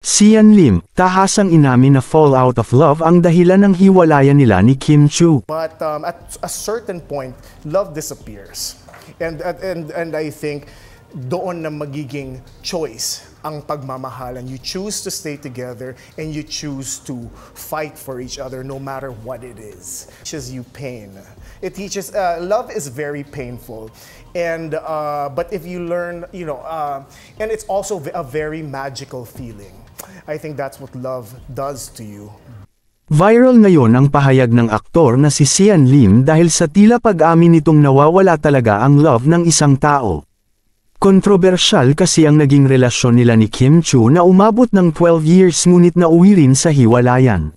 Sian Lim, tahasang inamin na fall out of love ang dahilan ng hiwalayan nila ni Kim Chu. But at a certain point, love disappears. And I think doon na magiging choice ang pagmamahalan. You choose to stay together and you choose to fight for each other no matter what it is. It teaches you pain. It teaches, love is very painful. And, but if you learn, and it's also a very magical feeling. I think that's what love does to you. Viral ngayon ang pahayag ng aktor na si Sian Lim dahil sa tila pag-amin nitong nawawala talaga ang love ng isang tao. Kontrobersyal kasi ang naging relasyon nila ni Kim Chu na umabot ng 12 years ngunit nauwi rin sa hiwalayan.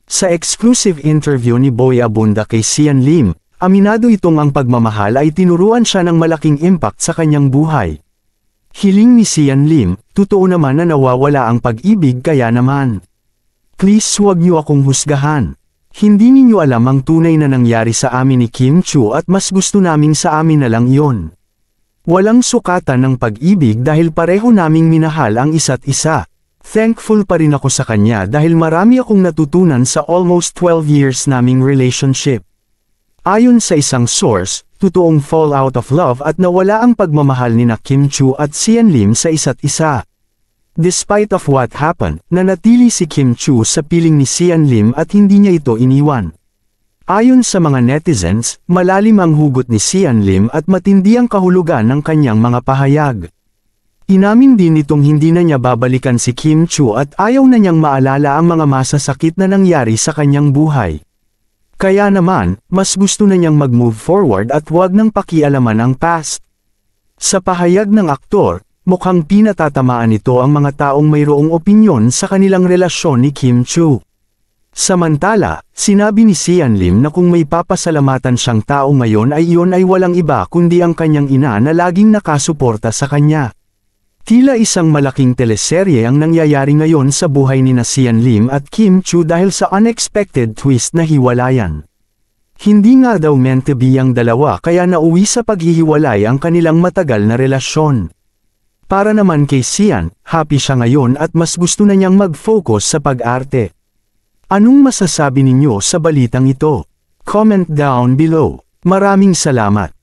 Sa exclusive interview ni Boy Abunda kay Sian Lim, aminado itong ang pagmamahal ay tinuruan siya ng malaking impact sa kanyang buhay. Hiling ni Sian Lim, totoo naman na nawawala ang pag-ibig kaya naman. Please huwag niyo akong husgahan. Hindi ninyo alam ang tunay na nangyari sa amin ni Kim Chu at mas gusto naming sa amin na lang yon. Walang sukatan ng pag-ibig dahil pareho naming minahal ang isa't isa. Thankful pa rin ako sa kanya dahil marami akong natutunan sa almost 12 years naming relationship. Ayon sa isang source, totoong fall out of love at nawala ang pagmamahal ni Kim Chu at Sian Lim sa isa't isa. Despite of what happened, nanatili si Kim Chu sa piling ni Sian Lim at hindi niya ito iniwan. Ayon sa mga netizens, malalim ang hugot ni Sian Lim at matindi ang kahulugan ng kanyang mga pahayag. Inamin din nitong hindi na niya babalikan si Kim Chu at ayaw na niyang maalala ang mga masasakit na nangyari sa kanyang buhay. Kaya naman, mas gusto na niyang mag-move forward at huwag nang pakialaman ang past. Sa pahayag ng aktor, mukhang pinatatamaan nito ang mga taong mayroong opinyon sa kanilang relasyon ni Kim Chu. Samantala, sinabi ni Sian Lim na kung may papasalamatan siyang tao ngayon ay iyon ay walang iba kundi ang kanyang ina na laging nakasuporta sa kanya. Tila isang malaking teleserye ang nangyayari ngayon sa buhay ni Sian Lim at Kim Chu dahil sa unexpected twist na hiwalayan. Hindi nga daw meant to be ang dalawa kaya nauwi sa paghihiwalay ang kanilang matagal na relasyon. Para naman kay Sian, happy siya ngayon at mas gusto na niyang mag-focus sa pag-arte. Anong masasabi ninyo sa balitang ito? Comment down below. Maraming salamat.